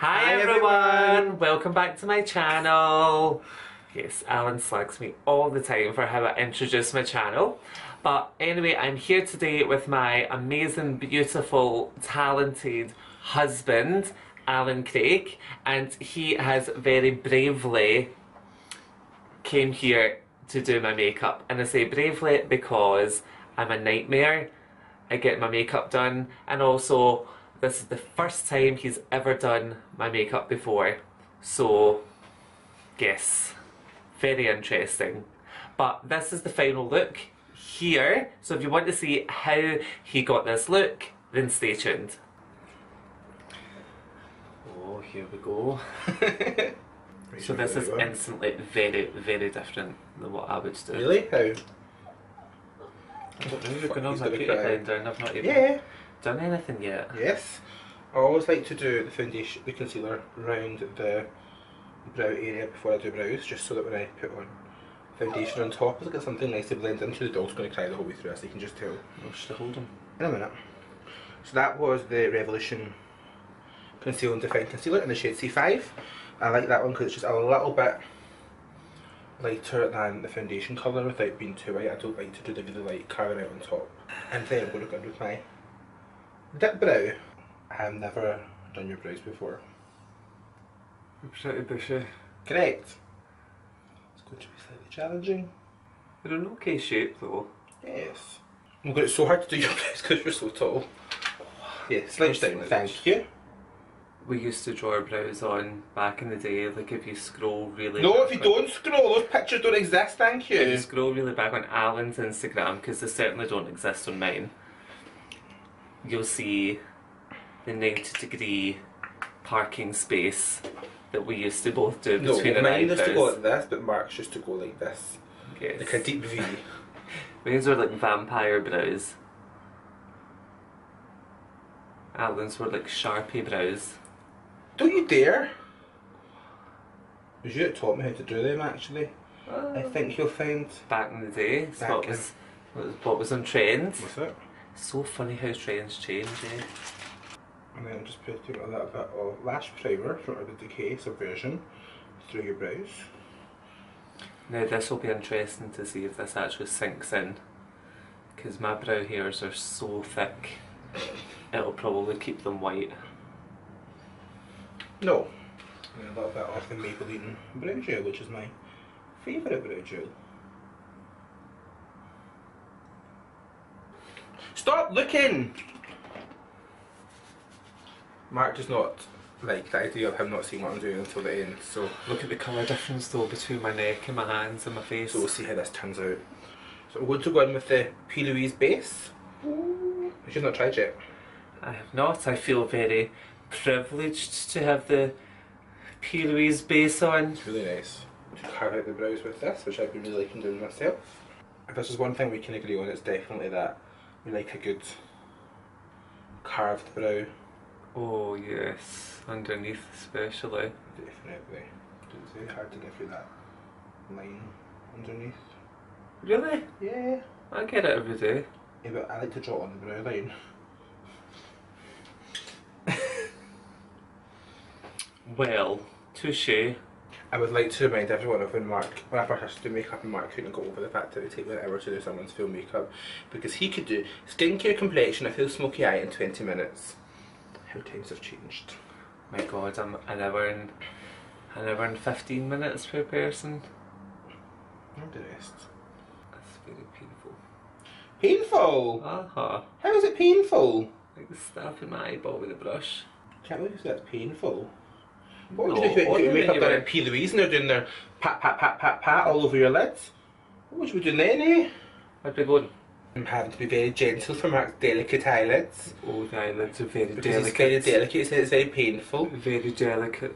Hi everyone! Welcome back to my channel. Yes, Alan slags me all the time for how I introduce my channel. But anyway, I'm here today with my amazing, beautiful, talented husband, Alan Craig, and he has very bravely came here to do my makeup. And I say bravely because I'm a nightmare at getting my makeup done, and also this is the first time he's ever done my makeup before. So, yes, very interesting. But this is the final look here. So if you want to see how he got this look, then stay tuned. Oh, here we go. So this is instantly very, very different than what I would do. Really? How? I don't know, you're going on my beauty blender and I've not even done anything yet. Yes. I always like to do the foundation, the concealer around the brow area before I do brows, just so that when I put on foundation on top, I've got something nice to blend into. The dog's going to cry the whole way through, as you can just tell. Oh, should I hold him? In a minute. So that was the Revolution Conceal and Define Concealer in the shade C5. I like that one because it's just a little bit lighter than the foundation colour without being too white. I don't like to do the really light carving out on top. And then I'm going to go in with my dip brow. I have never done your brows before. You're pretty bushy. Correct. It's going to be slightly challenging. They're an okay shape though. Yes. I'm going to it's so hard to do your brows because you're so tall. Yeah, slouch down, thank you. We used to draw our brows on back in the day, like if you scroll really No, back if you don't scroll, those pictures don't exist, thank you. If you scroll really back on Alan's Instagram, because they certainly don't exist on mine, you'll see the 90-degree parking space that we used to both do between our eyebrows. Mine used to go like this, but Mark's used to go like this. Yes. Like a deep V. Mine's were like vampire brows. Alan's were like Sharpie brows. Don't you dare! It was you that taught me how to do them actually. I think you'll find. Back in the day, it's what was on trend. What's it? So funny how trends change, eh? And then just putting a little bit of lash primer from Urban Decay Subversion through your brows. Now this will be interesting to see if this actually sinks in, because my brow hairs are so thick, it'll probably keep them white. No. And a little bit of the Maybelline brow gel, which is my favourite brow gel. Stop looking! Mark does not like the idea of him not seeing what I'm doing until the end, so Look at the colour difference though between my neck and my hands and my face. So we'll see how this turns out. So I'm going to go in with the P. Louise base, which you've not tried yet. I have not. I feel very privileged to have the P. Louise base on. It's really nice. To carve out the brows with this, which I've been really liking doing myself. If this is one thing we can agree on, it's definitely that we like a good carved brow. Oh yes, underneath especially. Definitely. It's very hard to get through that line underneath. Really? Yeah. I get it every day. Yeah, but I like to draw on the brow line. Well, touche. I would like to remind everyone of when I first started to do makeup and Mark couldn't go over the fact that it would take 1 hour to do someone's full makeup, because he could do skincare, complexion, a full smoky eye in 20 minutes. How times have changed. My god, I'm an hour and 15 minutes per person. And the rest. That's very painful. Painful? Uh-huh. How is it painful? Like the stab in my eyeball with a brush. Can't believe you say that's painful. What would No, you do if you what get your do you makeup mean done you at P. Louise and they're doing their pat pat pat pat pat all over your lids? What would you be doing then, eh? I'd be going, I'm having to be very gentle for Mark's delicate eyelids. oh, the eyelids are very Because delicate. it's very delicate, so it's very painful. Very delicate.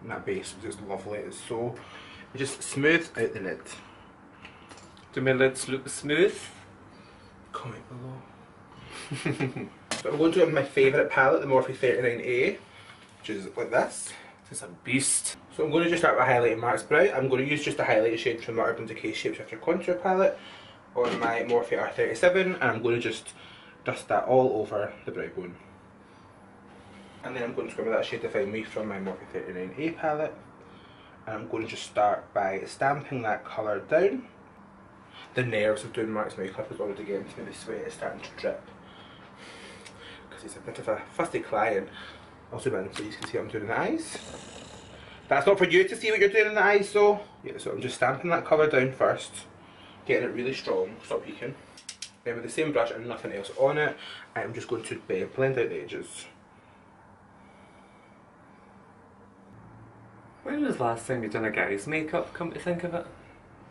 And that base is just lovely. It's so... It just smooths out the lid. Do my lids look smooth? Comment below. So I'm going to go with my favourite palette, the Morphe 39A, which is like this. This is a beast. So I'm going to just start with highlighting Mark's brow. I'm going to use just a highlighter shade from the Urban Decay Shape Shifter Contour Palette on my Morphe R37, and I'm going to just dust that all over the brow bone. And then I'm going to go with that shade Define Me from my Morphe 39A palette. And I'm going to just start by stamping that colour down. The nerves of doing Mark's makeup is already getting to me, the sweat is starting to drip. Because he's a bit of a fussy client. I'll zoom in so you can see what I'm doing in the eyes. That's not for you to see what you're doing in the eyes though. Yeah, so I'm just stamping that colour down first. Getting it really strong, stop peeking. Then with the same brush and nothing else on it, I'm just going to blend out the edges. When was the last time you done a guy's makeup, come to think of it?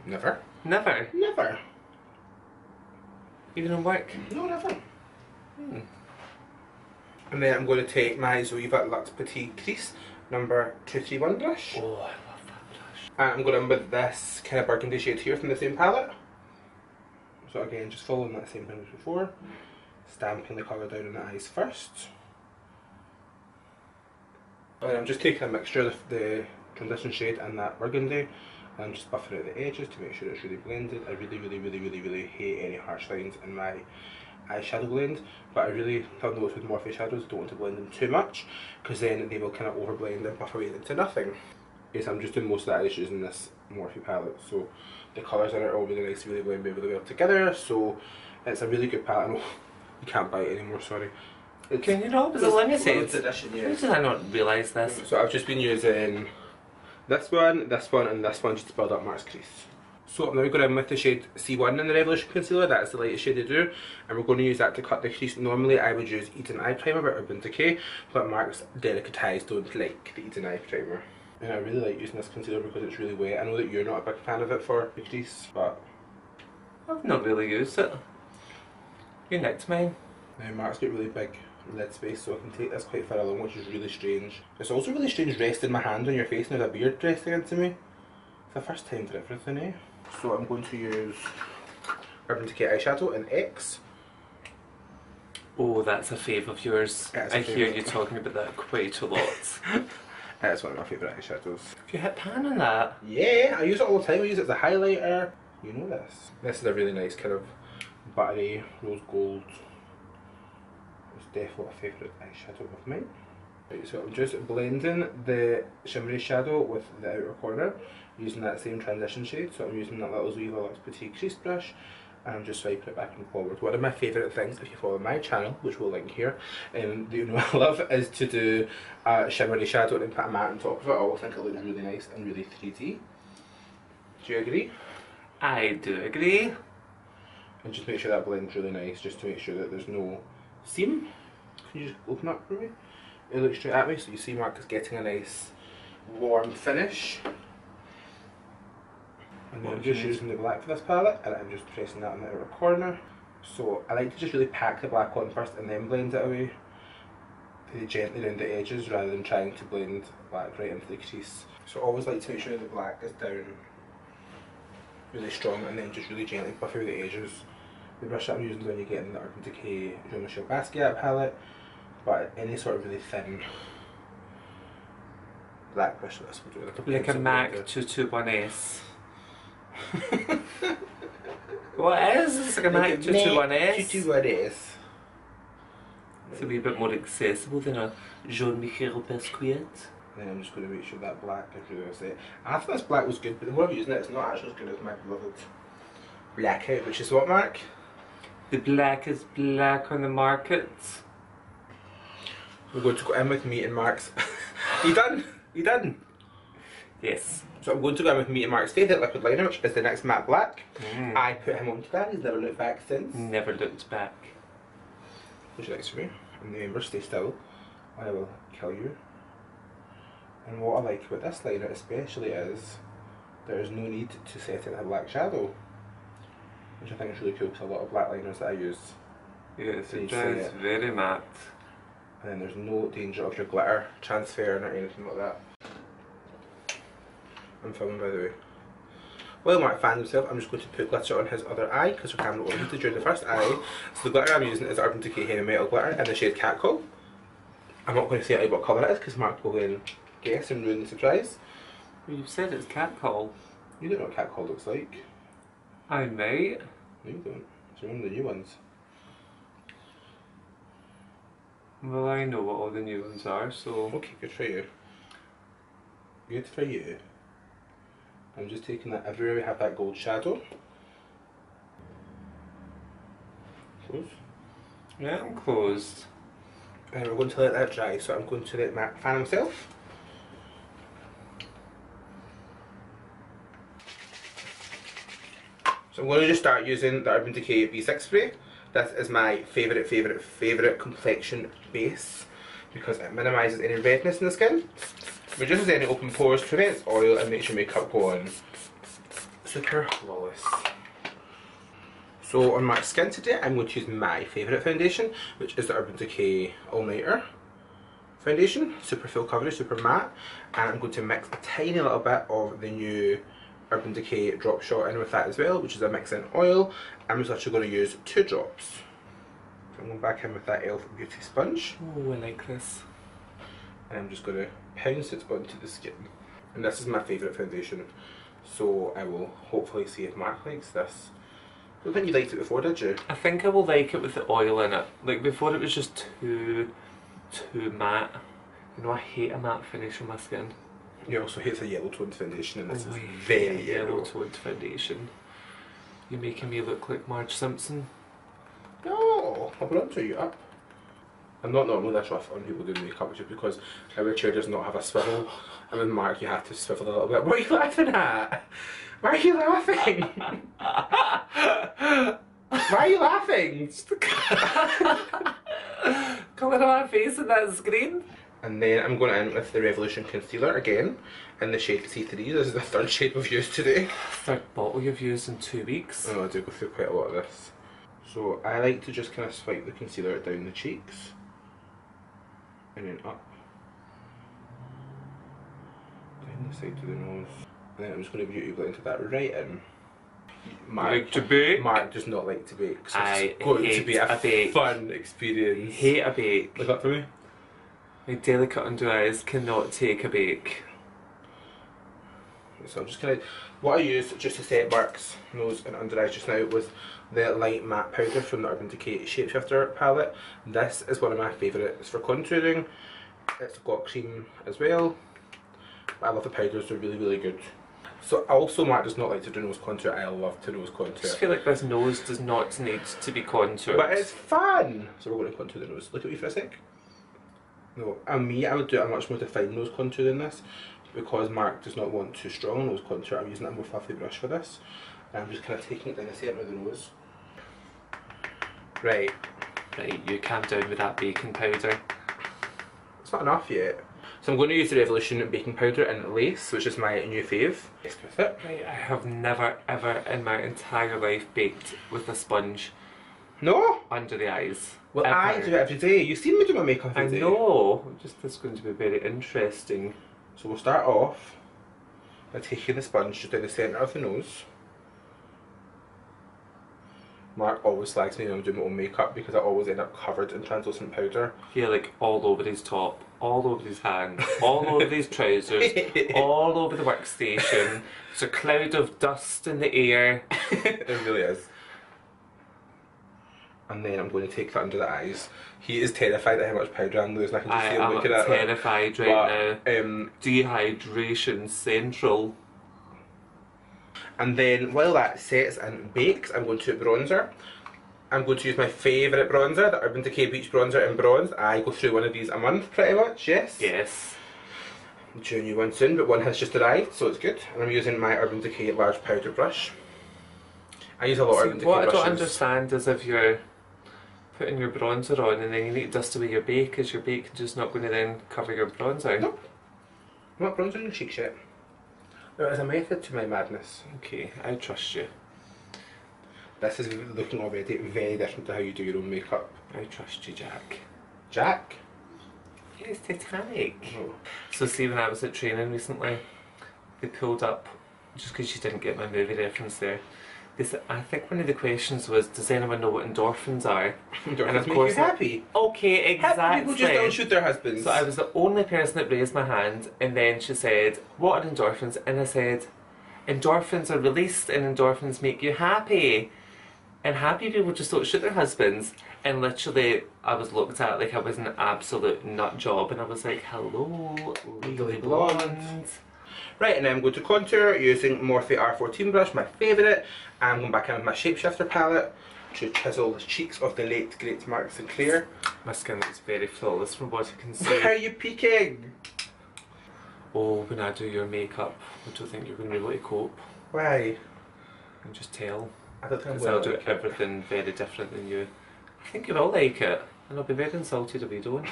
Never. Never? Never. Even in work? No, never. And then I'm going to take my Zoeva Luxe Petite Crease number 231 brush. Oh, I love that brush. And I'm going in with this kind of burgundy shade here from the same palette. So again, just following that same thing as before. Stamping the colour down in the eyes first. And I'm just taking a mixture of the transition shade and that burgundy. And I'm just buffing out the edges to make sure it's really blended. I really hate any harsh lines in my eyeshadow blend, but I really have noticed with Morphe shadows, I don't want to blend them too much because then they will kind of overblend and buff away into nothing. Yes, I'm just doing most of the eyes using this Morphe palette, so the colours in it are all really nice, really blend really well together, so it's a really good palette. You can't buy it anymore, sorry. Can you not? Was it limited? Edition, yeah. How did I not realise this? So I've just been using this one, and this one just to build up Mark's crease. So I'm now going in with the shade C1 in the Revolution Concealer, that's the lightest shade to do, and we're going to use that to cut the crease. Normally I would use Eden Eye Primer by Urban Decay, but Mark's delicate eyes don't like the Eden Eye Primer. And I really like using this concealer because it's really wet. I know that you're not a big fan of it for the crease, but I've not really used it. You nicked mine. now Mark's got really big lid space, so I can take this quite far along, which is really strange. It's also really strange resting my hand on your face and there's a beard resting into me. It's the first time for everything, eh? So I'm going to use Urban Decay eyeshadow in X. Oh, that's a fave of yours. I hear you talking about that quite a lot. It's one of my favourite eyeshadows. Have you hit pan on that? Yeah, I use it all the time. I use it as a highlighter. You know this. This is a really nice kind of buttery rose gold. It's definitely a favourite eyeshadow of mine. Right, so I'm just blending the shimmery shadow with the outer corner using that same transition shade. So I'm using that little Zoeva Luxe Petite Crease brush and I'm just swiping it back and forward. One of my favourite things, if you follow my channel, which we'll link here, that you know I love, is to do a shimmery shadow and then put a matte on top of it. I always think it looks really nice and really 3D. Do you agree? I do agree. And just make sure that blends really nice, just to make sure that there's no seam. Can you just open up for me? It looks straight at me, so you see Mark is getting a nice warm finish. And then I'm just using the black for this palette, and I'm just pressing that on the outer corner. So I like to just really pack the black on first and then blend it away really gently around the edges rather than trying to blend black right into the crease. So I always like to make sure the black is down really strong and then just really gently buff out the edges. The brush that I'm using is when you get in the Urban Decay Jean Michel Basquiat palette, but any sort of really thin black brush like this will do. Like a MAC 221S. What is? It's like a MAC 221S. 221S. It's a wee bit more accessible than a Jean Michel Basquiat. Then I'm just going to make sure that black is really set. I thought this black was good, but the more I'm using it, it's not actually as good as my beloved blackout, which is what, Mark? The black is black on the market. We're going to go in with me and Mark's. You done? You done? Yes. So I'm going to go in with me and Mark's Favourite Liquid Liner, which is the NYX Matte Black. I put him onto that, he's never looked back since. Never looked back. Close your eyes for me, and remember, stay still, I will kill you. And what I like about this liner especially is there is no need to set it in a black shadow, which I think is really cool because a lot of black liners that I use, Yes, it is very matte. and then there's no danger of your glitter transferring or anything like that. I'm filming, by the way. While Mark fans himself, I'm just going to put glitter on his other eye because our camera overheated during the first eye. So the glitter I'm using is Urban Decay Heavy Metal Glitter in the shade Catcall. I'm not going to say what colour it is because Mark will then guess and ruin the surprise. Well, you've said it's catcall. You don't know what Catcall looks like. I might. No, you don't. It's one of the new ones. Well, I know what all the new ones are, so... Okay, good for you. Good for you. I'm just taking that everywhere we have that gold shadow. Close. Yeah, I'm closed. And we're going to let that dry, so I'm going to let Mark fan himself. So I'm going to just start using the Urban Decay B6 spray. This is my favourite complexion base because it minimises any redness in the skin, reduces any open pores, prevents oil and makes your makeup go on super flawless. So on my skin today I'm going to use my favourite foundation, which is the Urban Decay All Nighter foundation, super full coverage, super matte, and I'm going to mix a tiny little bit of the new Urban Decay Drop Shot in with that as well, which is a mix in oil. I'm just actually going to use 2 drops. So I'm going back in with that e.l.f. Beauty sponge. Oh, I like this. And I'm just going to pounce it onto the skin. And this is my favourite foundation, so I will hopefully see if Mark likes this. I don't think you liked it before, did you? I think I will like it with the oil in it. Like before it was just too matte. You know, I hate a matte finish on my skin. You also hate a yellow toned foundation, and this is I very hate a yellow toned foundation. You're making me look like Marge Simpson. No, I'll bronzer you up. I'm not normally this rough on people doing makeup just because our chair does not have a swivel, and with Mark you have to swivel a little bit. What are you laughing at? Why are you laughing? Why are you laughing? Colour of my face in that screen. And then I'm going in with the Revolution Concealer again in the shade C3. This is the 3rd shade we've used today. 3rd bottle you've used in 2 weeks. Oh, I do go through quite a lot of this. So I like to just kind of swipe the concealer down the cheeks and then up, down the side to the nose, and then I'm just going to beauty blend that right in. Like to bake? Mark does not like to bake, so I it's going hate to be a bake. fun experience. Hate a bake. Look up for me. My delicate under eyes cannot take a bake. So I'm just gonna, what I used just to set Mark's nose and under eyes just now was the light matte powder from the Urban Decay Shapeshifter palette. This is one of my favourites for contouring. It's got cream as well. But I love the powders, they're really good. So also Mark does not like to do nose contour, I love to nose contour. I just feel like this nose does not need to be contoured. But it's fun! So we're going to contour the nose. Look at me for a sec. No, and me, I would do a much more defined nose contour than this. Because Mark does not want too strong nose contour, I'm using a more fluffy brush for this. And I'm just kind of taking it down the centre of the nose. Right. Right, you calm down with that baking powder. It's not enough yet. So I'm going to use the Revolution baking powder in Lace, which is my new fave. Yes, with it. Right, I have never ever in my entire life baked with a sponge No? under the eyes. Well, ever. I do it every day. You've seen me do my makeup I every day. know. Just this is going to be very interesting. So we'll start off by taking the sponge just down the centre of the nose. Mark always slags me when I'm doing my own makeup because I always end up covered in translucent powder. Yeah, like all over his top, all over his hand, all over his trousers, all over the workstation. There's a cloud of dust in the air. It really is. And then I'm going to take that under the eyes. He is terrified at how much powder I'm losing. I can just see him looking at it. I am terrified right now. Dehydration central. And then while that sets and bakes, I'm going to bronzer. I'm going to use my favourite bronzer, the Urban Decay Beach Bronzer in Bronze. I go through one of these a month pretty much, yes? Yes. I'm due a new one soon, but one has just arrived, so it's good. And I'm using my Urban Decay large powder brush. I use a lot of Urban Decay what brushes. I don't understand is if you're putting your bronzer on and then you need to dust away your bake, is your bake just not going to then cover your bronzer? Nope. I'm not bronzing your cheeks yet. There is a method to my madness. Okay, I trust you. This is looking already very different to how you do your own makeup. I trust you, Jack. Jack? Yes, Titanic. Oh. So see, when I was at training recently, they pulled up, just because you didn't get my movie reference there, they said, I think one of the questions was, does anyone know what endorphins are? Endorphins And of make course you happy. Okay, exactly. Happy people just don't shoot their husbands. So I was the only person that raised my hand, and then she said, what are endorphins? And I said, endorphins are released and endorphins make you happy. And happy people just don't shoot their husbands. And literally, I was looked at like I was an absolute nut job, and I was like, hello, legally blonde. Right, and then I'm going to contour using Morphe R14 brush, my favourite. I'm going back in with my Shapeshifter palette to chisel the cheeks of the late great Marc Sinclair. My skin looks very flawless from what I can see. Why are you peeking? Oh, when I do your makeup, I don't think you're going to be able to cope. Why? I can just tell. I don't think Because I'll do everything very different than you. I think you will like it, and I'll be very insulted if you don't.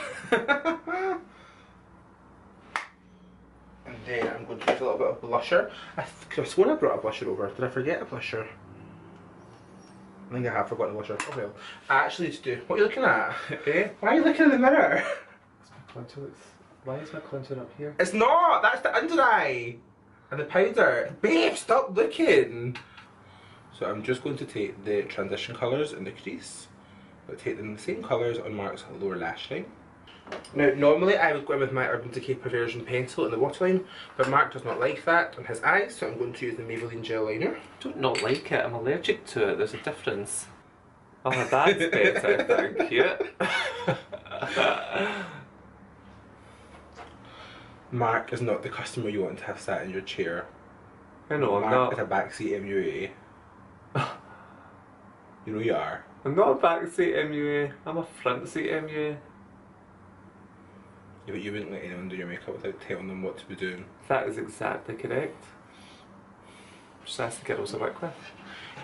And then I'm going to use a little bit of blusher. I swear I brought a blusher over. Did I forget a blusher? I think I have forgotten a blusher. Oh well. I actually need to do. What are you looking at? Eh? Why are you looking in the mirror? Why is my contour up here? It's not! That's the under eye! And the powder. Babe, stop looking! So I'm just going to take the transition colours in the crease, but take them the same colours on Marc's lower lash line. Now, normally I would go in with my Urban Decay Perversion pencil in the waterline, but Marc does not like that on his eyes, so I'm going to use the Maybelline gel liner. I don't not like it, I'm allergic to it, there's a difference. Oh, that's better, thank you. Marc is not the customer you want to have sat in your chair. I know, I'm Marc is not. a backseat MUA. You know you are. I'm not a backseat MUA, I'm a front seat MUA. Yeah, but you wouldn't let anyone do your makeup without telling them what to be doing. That is exactly correct. Just ask the girls I work with.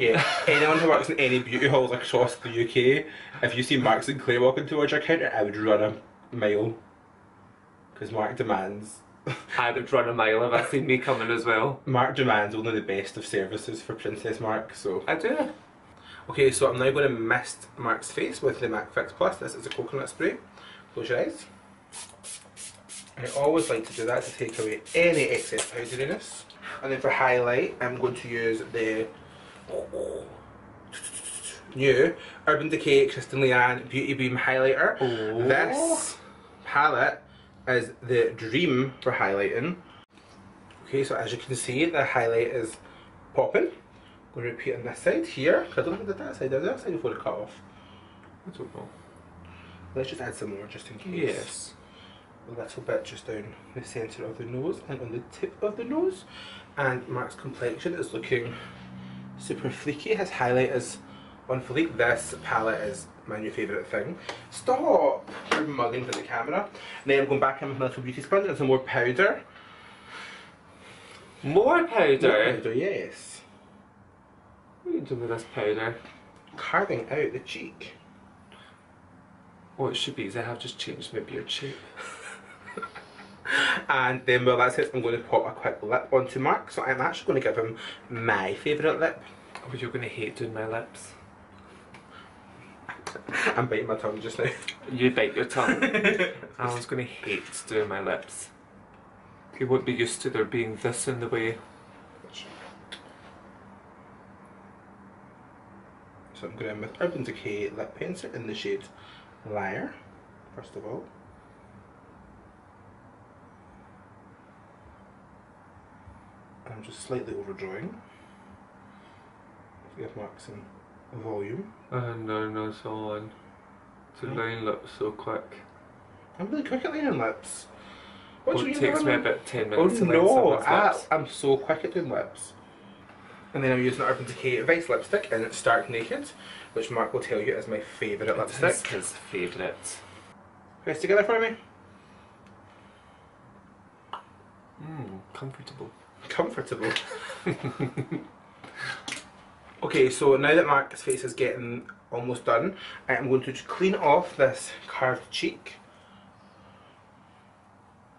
Yeah, anyone who works in any beauty halls across the UK, if you see Marc Sinclair walking towards your counter, I would run a mile. Because Marc demands. I would run a mile if I seen me coming as well. Marc demands only the best of services for Princess Marc, so. I do. Okay, so I'm now going to mist Marc's face with the MAC Fix Plus. This is a coconut spray. Close your eyes. I always like to do that to take away any excess powderiness. And then for highlight, I'm going to use the new Urban Decay Kristen Leanne Beauty Beam Highlighter. Oh. This palette is the dream for highlighting. Okay, so as you can see, the highlight is popping. I'm going to repeat on this side here. I don't think I did that side. Did I do that side before it cut off? I don't know. Let's just add some more just in case. Yes. A little bit just down the centre of the nose and on the tip of the nose. And Marc's complexion is looking super freaky. His highlight is on fleek. This palette is my new favourite thing. Stop! You're mugging for the camera. And then I'm going back in with my little beauty sponge and some more powder. More powder? More powder, yes. What are you doing with this powder? Carving out the cheek. Oh, it should be because I have just changed my beard shape. And then, well, that's it. I'm going to pop a quick lip onto Marc. So I'm actually going to give him my favourite lip. Oh, you're going to hate doing my lips. I'm biting my tongue just now. You bite your tongue. Alan's going to hate doing my lips. He won't be used to there being this in the way. So I'm going in with Urban Decay lip pencil in the shade Liar, first of all. I'm just slightly overdrawing to give Marc some volume. No, so on. To line lips so quick. I'm really quick at lining lips. What do you It mean? takes me about 10 Oh minutes to line no, someone's lips. I'm so quick at doing lips. And then I'm using Urban Decay Vice lipstick in Stark Naked, which Marc will tell you is my favourite lipstick. It's his favourite. Press together for me. Comfortable. Comfortable. Okay, so now that Marc's face is getting almost done, I'm going to clean off this carved cheek.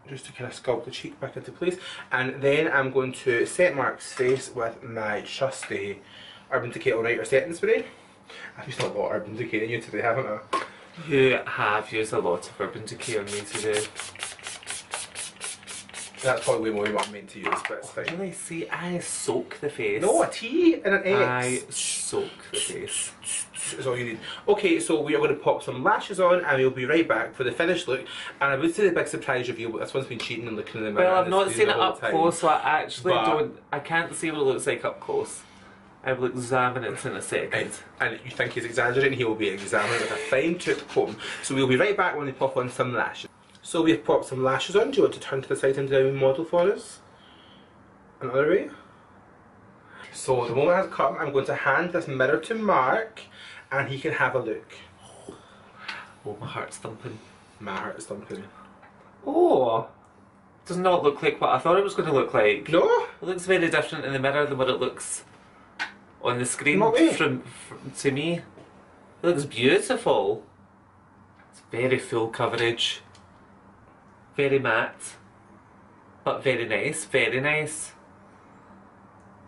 Just to kind of sculpt the cheek back into place. And then I'm going to set Marc's face with my trusty Urban Decay All Nighter setting spray. I've used a lot of Urban Decay on you today, haven't I? You have used a lot of Urban Decay on me today. That's probably way more than what I'm meant to use, but it's fine. Really? See, I soak the face. No, a T and an X. I soak the face. Is all you need. Okay, so we are going to pop some lashes on and we'll be right back for the finished look. And I would say the big surprise reveal, but this one's been cheating and looking in the mirror. Well, I've and not it's seen the it whole up time. close, so I actually But don't. I can't see what it looks like up close. I will examine it in a second. And if you think he's exaggerating, he will be examining with a fine tooth comb. So we'll be right back when we pop on some lashes. So we've popped some lashes on. Do you want to turn to the side and do a model for us? Another way. So the moment has come, I'm going to hand this mirror to Mark and he can have a look. Oh, my heart's thumping. My heart is thumping. Oh! Does not look like what I thought it was going to look like. No? It looks very different in the mirror than what it looks on the screen from to me. It looks beautiful. It's very full coverage. Very matte. But very nice. Very nice.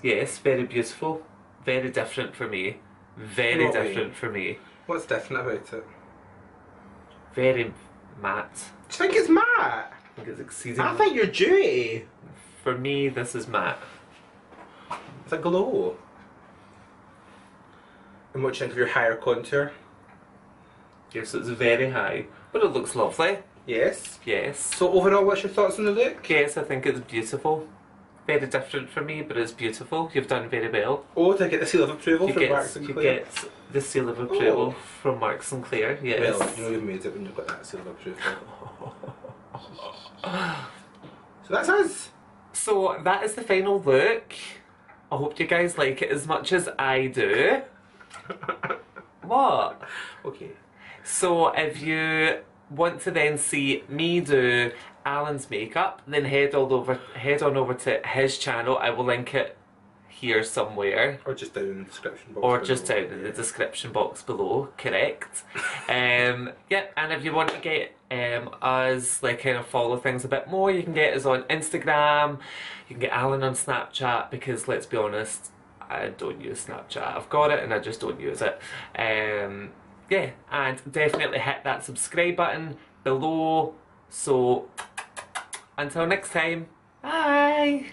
Yes, very beautiful. Very different for me. Very different for me. What's different about it? Very matte. Do you think it's matte? I think it's exceedingly... I think you're dewy. For me, this is matte. It's a glow. And what do you think of your higher contour? Yes, it's very high, but it looks lovely. Yes. Yes. So overall, what's your thoughts on the look? Yes, I think it's beautiful. Very different for me, but it's beautiful. You've done very well. Oh, to get the seal of approval from MARC Sinclair? You get the seal of approval from MARC Sinclair, yes. Well, you know you've made it when you've got that seal of approval. So that's us. So that is the final look. I hope you guys like it as much as I do. What? Okay. So if you want to then see me do Allan's makeup, then head on over to his channel. I will link it here somewhere. Or just down in the description box. Or just down in the description box below, correct. Yeah, and if you want to get us, like, kind of follow things a bit more, you can get us on Instagram, you can get Allan on Snapchat, because let's be honest, I don't use Snapchat. I've got it and I just don't use it. Yeah, and definitely hit that subscribe button below. So, until next time, bye!